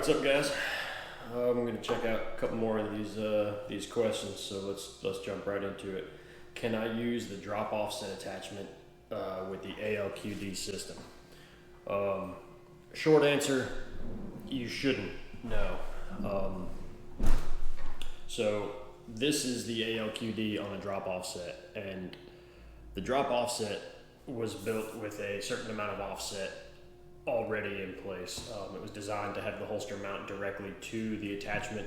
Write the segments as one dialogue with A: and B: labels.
A: what's up, guys? I'm going to check out a couple more of these questions. So let's jump right into it. Can I use the drop offset attachment with the ALQD system? Short answer: you shouldn't. No. So this is the ALQD on a drop offset, and the drop offset was built with a certain amount of offset already in place. It was designed to have the holster mount directly to the attachment,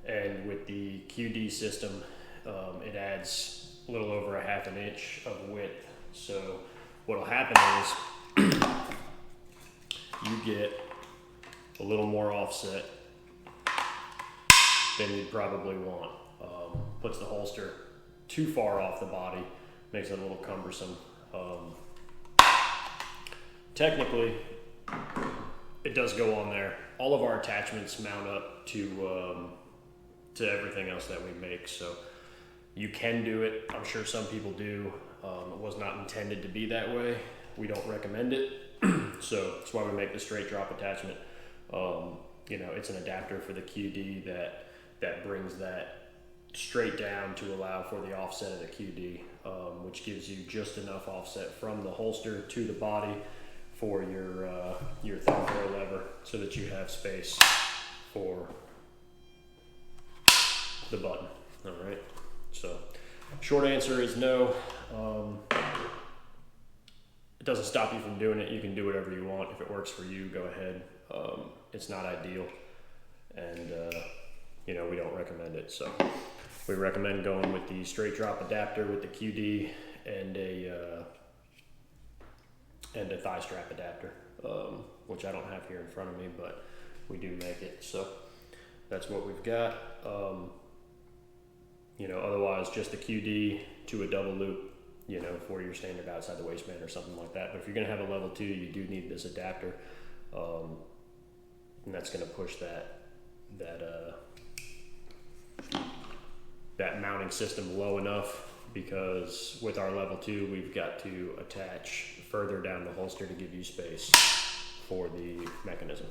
A: and with the QD system, it adds a little over a half an inch of width. So what'll happen is you get a little more offset than you'd probably want. Puts the holster too far off the body, makes it a little cumbersome. Technically, it does go on there. All of our attachments mount up to everything else that we make, so you can do it. I'm sure some people do. It was not intended to be that way. We don't recommend it, so that's why we make the straight drop attachment. It's an adapter for the QD that brings that straight down to allow for the offset of the QD, which gives you just enough offset from the holster to the body for your thumb throw lever, so that you have space for the button. All right. So, short answer is no. It doesn't stop you from doing it. You can do whatever you want. If it works for you, go ahead. It's not ideal, and we don't recommend it. So, we recommend going with the straight drop adapter with the QD and a thigh strap adapter, which I don't have here in front of me, but we do make it. So that's what we've got. Otherwise just the QD to a double loop, for your standard outside the waistband or something like that. But if you're gonna have a level 2, you do need this adapter, and that's gonna push that mounting system low enough, because with our level 2, we've got to attach further down the holster to give you space for the mechanism.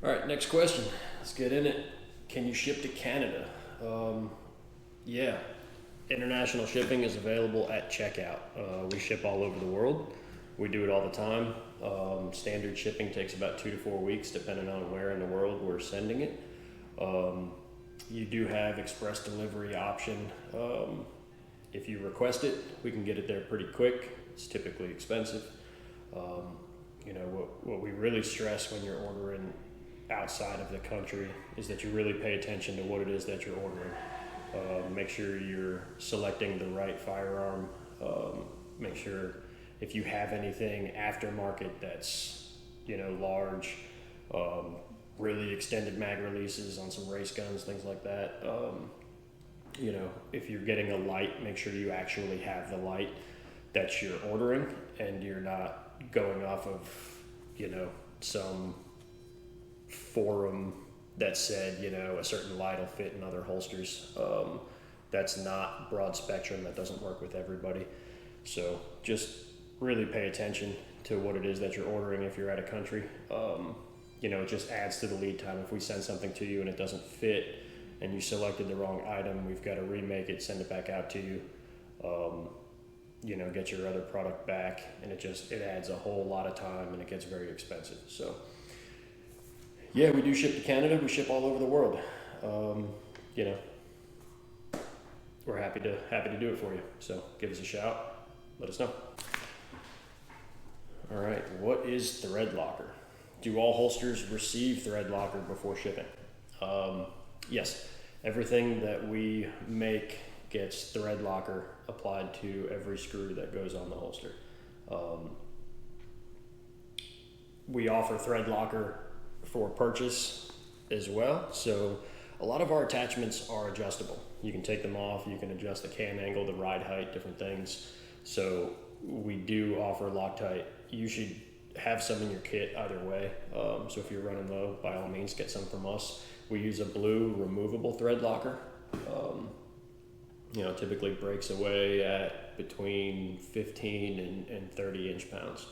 A: All right, next question. Let's get in it. Can you ship to Canada? Yeah, international shipping is available at checkout. We ship all over the world. We do it all the time. Standard shipping takes about 2 to 4 weeks, depending on where in the world we're sending it. You do have express delivery option. If you request it, we can get it there pretty quick. It's typically expensive. What we really stress when you're ordering outside of the country is that you really pay attention to what it is that you're ordering. Make sure you're selecting the right firearm. Make sure if you have anything aftermarket that's, large, really extended mag releases on some race guns, things like that. If you're getting a light, make sure you actually have the light that you're ordering, and you're not going off of, some forum that said, a certain light will fit in other holsters. That's not broad spectrum. That doesn't work with everybody. So just really pay attention to what it is that you're ordering if you're out of country. It just adds to the lead time. If we send something to you and it doesn't fit and you selected the wrong item, we've got to remake it, send it back out to you, get your other product back, and it adds a whole lot of time, and it gets very expensive. So yeah, we do ship to Canada. We ship all over the world. We're happy to do it for you. So give us a shout. Let us know. All right, what is thread locker? Do all holsters receive thread locker before shipping? Yes, everything that we make gets thread locker applied to every screw that goes on the holster. We offer thread locker for purchase as well. So a lot of our attachments are adjustable. You can take them off, you can adjust the cam angle, the ride height, different things. So we do offer Loctite. You should have some in your kit either way. So if you're running low, by all means, get some from us. We use a blue removable thread locker. Typically breaks away at between 15 and 30 inch pounds.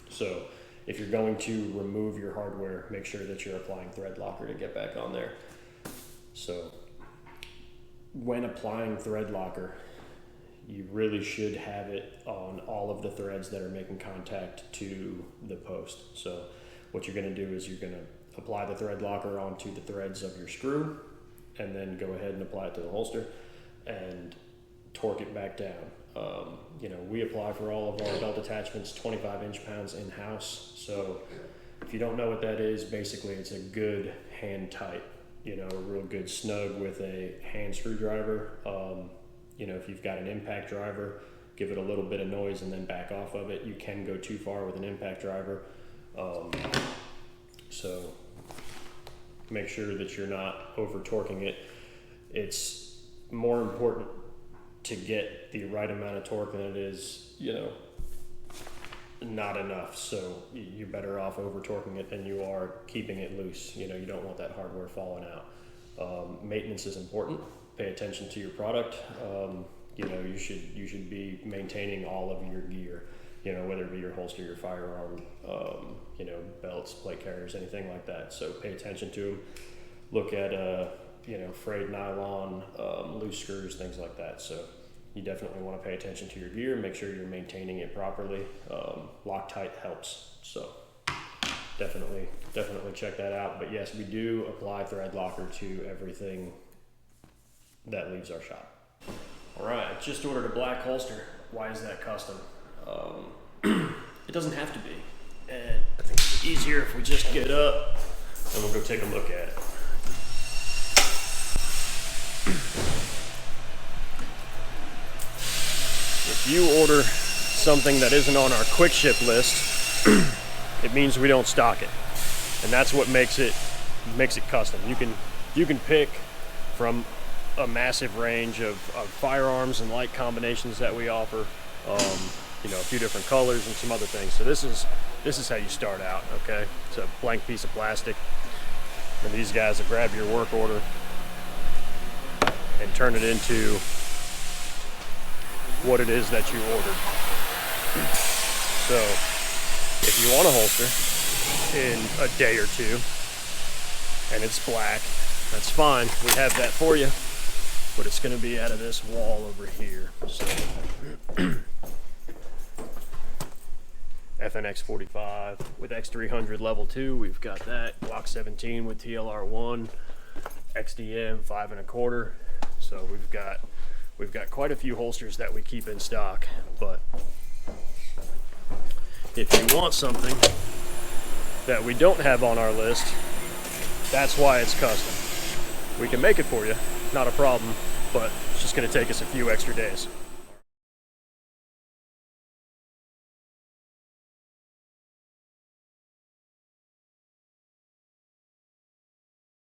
A: So if you're going to remove your hardware, make sure that you're applying thread locker to get back on there. So when applying thread locker, you really should have it on all of the threads that are making contact to the post. So what you're going to do is you're going to apply the thread locker onto the threads of your screw, and then go ahead and apply it to the holster and torque it back down. We apply for all of our belt attachments 25 inch-pounds in-house. So if you don't know what that is, basically it's a good hand tight, a real good snug with a hand screwdriver. If you've got an impact driver, give it a little bit of noise and then back off of it. You can go too far with an impact driver. So make sure that you're not over torquing it. It's more important to get the right amount of torque than it is, not enough. So you're better off over torquing it than you are keeping it loose. You don't want that hardware falling out. Maintenance is important. Pay attention to your product. You should be maintaining all of your gear, whether it be your holster, your firearm, belts, plate carriers, anything like that. So pay attention to them. Look at frayed nylon, loose screws, things like that. So you definitely want to pay attention to your gear, make sure you're maintaining it properly. Loctite helps. So definitely check that out. But yes, we do apply thread locker to everything that leaves our shop. All right, I just ordered a black holster. Why is that custom? It doesn't have to be. And I think it's easier if we just get up and we'll go take a look at it. If you order something that isn't on our quick ship list, it means we don't stock it. And that's what makes it custom. You can pick from a massive range of firearms and light combinations that we offer, a few different colors and some other things. So this is how you start out, okay? It's a blank piece of plastic, and these guys will grab your work order and turn it into what it is that you ordered. So if you want a holster in a day or two and it's black, that's fine. We have that for you. But it's going to be out of this wall over here. So FNX 45 with X300 level 2, we've got that. Glock 17 with TLR1, XDM 5 1/4. So we've got quite a few holsters that we keep in stock. But if you want something that we don't have on our list, that's why it's custom. We can make it for you, not a problem, but it's just going to take us a few extra days.